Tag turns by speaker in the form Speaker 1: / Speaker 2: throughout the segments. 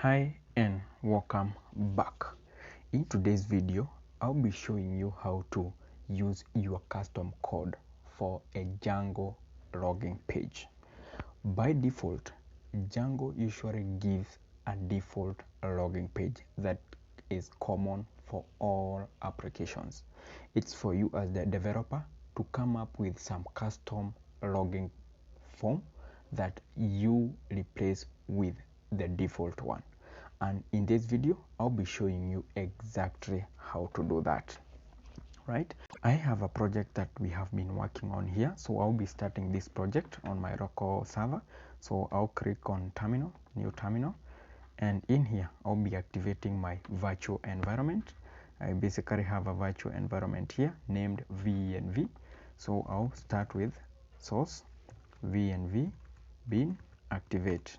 Speaker 1: Hi and welcome back. In today's video, I'll be showing you how to use your custom code for a Django logging page. By default, Django usually gives a default logging page that is common for all applications. It's for you as the developer to come up with some custom logging form that you replace with the default one, and in this video I'll be showing you exactly how to do that. Right, I have a project that we have been working on here, so I'll be starting this project on my local server. So I'll click on terminal, new terminal, and in here I'll be activating my virtual environment. I basically have a virtual environment here named VNV. So I'll start with source VNV bin activate.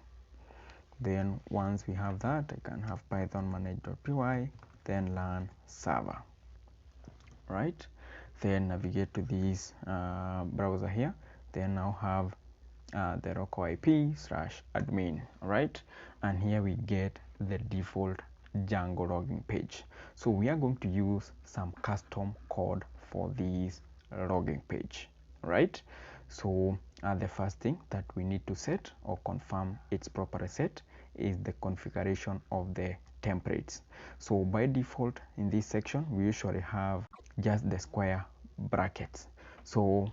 Speaker 1: Then once we have that, I can have python manage.py, then learn server. Right, then navigate to this browser here, then I'll have the local IP/admin. Right, and here we get the default Django logging page. So we are going to use some custom code for this logging page. Right, so the first thing that we need to set or confirm it's properly set is the configuration of the templates. So by default in this section we usually have just the square brackets. So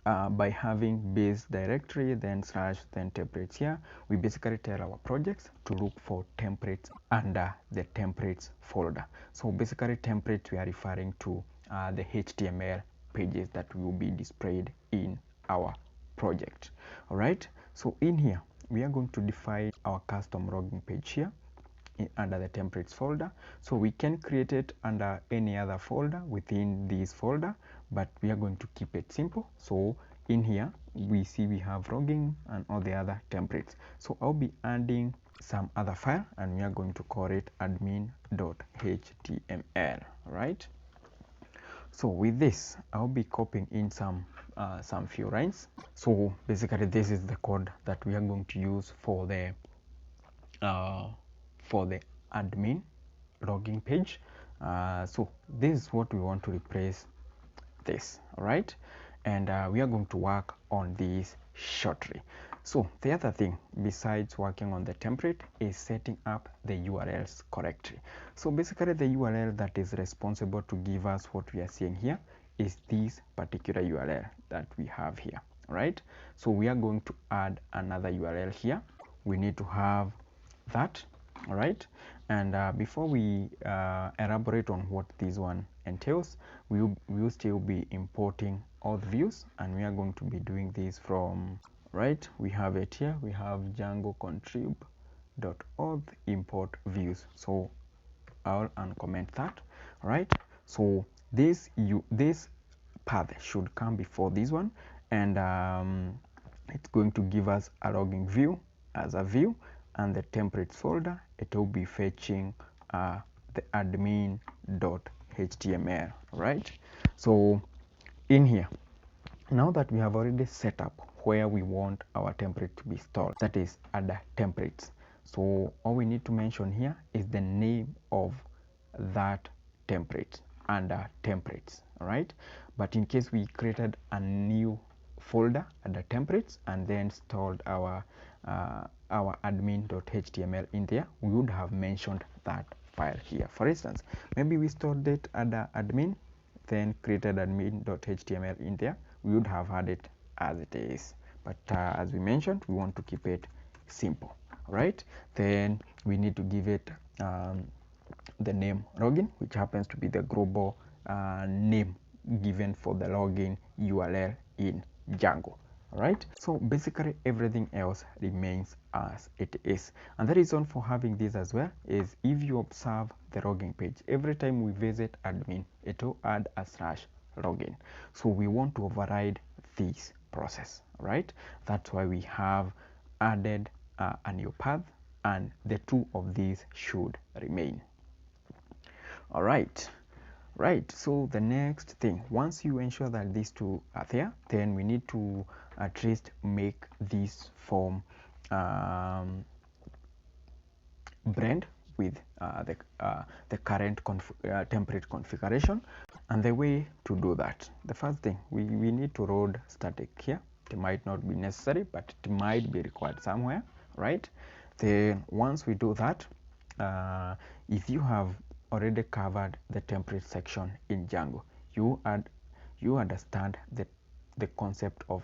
Speaker 1: by having base directory, then slash, then templates here, we basically tell our projects to look for templates under the templates folder. So basically templates, we are referring to the HTML pages that will be displayed in our project. All right, so in here we are going to define our custom logging page here under the templates folder. So we can create it under any other folder within this folder, but we are going to keep it simple. So in here we see we have logging and all the other templates. So I'll be adding some other file and we are going to call it admin.html. right, so with this I'll be copying in some few lines. So basically this is the code that we are going to use for the admin logging page. So this is what we want to replace this. All right, and we are going to work on this shortly. So the other thing besides working on the template is setting up the URLs correctly. So basically the URL that is responsible to give us what we are seeing here is this particular URL that we have here. Right, so we are going to add another URL here. We need to have that. All right, and before we elaborate on what this one entails, we will still be importing all the views, and we are going to be doing this from, right, we have it here, we have Django contrib.auth import views. So I'll uncomment that. All right, so this path should come before this one, and it's going to give us a logging view as a view, and the templates folder, it will be fetching the admin.html. right, so in here, now that we have already set up where we want our template to be stored, that is under templates, so all we need to mention here is the name of that template under templates. All right, but in case we created a new folder under templates and then stored our admin.html in there, we would have mentioned that file here. For instance, maybe we stored it under admin, then created admin.html in there, we would have had it as it is, but as we mentioned, we want to keep it simple. Right, then we need to give it the name login, which happens to be the global name given for the login URL in Django. All right, so basically everything else remains as it is, and the reason for having this as well is if you observe the logging page, every time we visit admin, it will add a /login. So we want to override this process. Right, that's why we have added a new path, and the two of these should remain. All right, so the next thing, once you ensure that these two are there, then we need to at least make this form blend with the current template configuration. And the way to do that, the first thing, we need to load static here. It might not be necessary, but it might be required somewhere, right? Then once we do that, if you have already covered the template section in Django, you understand the concept of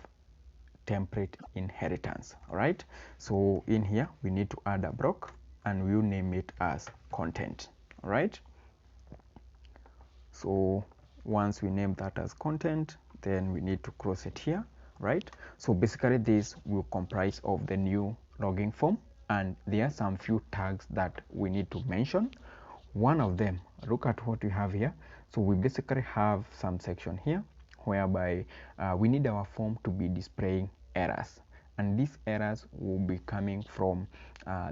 Speaker 1: template inheritance. All right, so in here we need to add a block and we'll name it as content. All right, so once we name that as content, then we need to close it here, right? So basically this will comprise of the new login form, and there are some few tags that we need to mention. One of them, look at what we have here. So we basically have some section here whereby we need our form to be displaying errors, and these errors will be coming from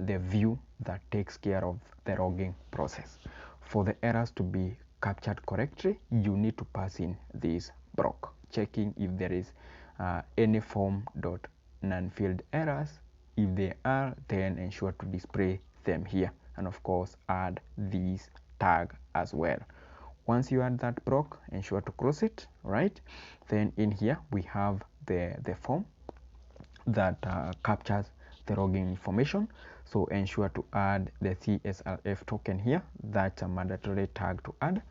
Speaker 1: the view that takes care of the logging process. For the errors to be captured correctly, you need to pass in this block, checking if there is any form dot non-field errors. If they are, then ensure to display them here, and of course add this tag as well. Once you add that block, ensure to close it, right? Then in here we have the form that captures the logging information, so ensure to add the CSRF token here. That's a mandatory tag to add.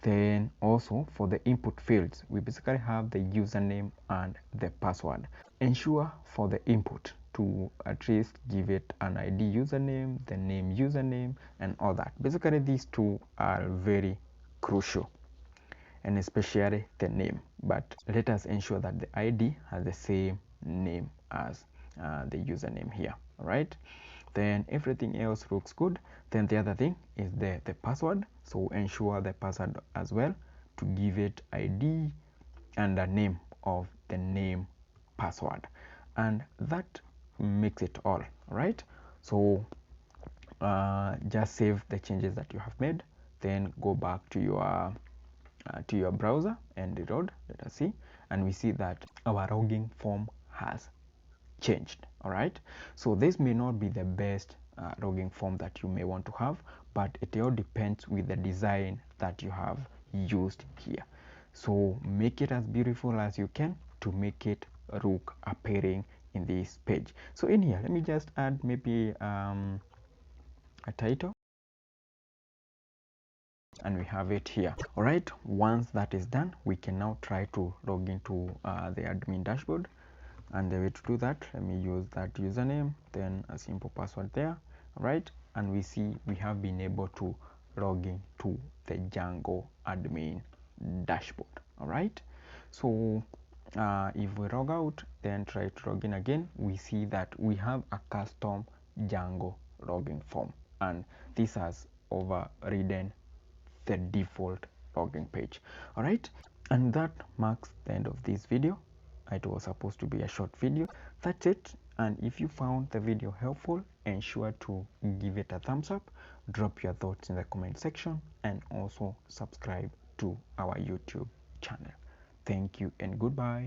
Speaker 1: Then also for the input fields, we basically have the username and the password. Ensure for the input to at least give it an ID username, the name username, and all that. Basically these two are very crucial, and especially the name, but let us ensure that the ID has the same name as the username here. All right, then everything else looks good. Then the other thing is the password, so ensure the password as well to give it ID and the name of the name password, and that makes it all right. So just save the changes that you have made, then go back to your browser and reload. Let us see, and we see that our logging form has changed. All right, so this may not be the best logging form that you may want to have, but it all depends with the design that you have used here. So make it as beautiful as you can to make it look appearing in this page. So in here, let me just add maybe a title, and we have it here. All right, once that is done, we can now try to log into the admin dashboard. And the way to do that, let me use that username, then a simple password there. All right, and we see we have been able to log in to the Django admin dashboard. All right, so if we log out, then try to log in again, we see that we have a custom Django login form, and this has overridden the default login page. All right, and that marks the end of this video. It was supposed to be a short video. That's it, and if you found the video helpful, ensure to give it a thumbs up, drop your thoughts in the comment section, and also subscribe to our YouTube channel. Thank you and goodbye.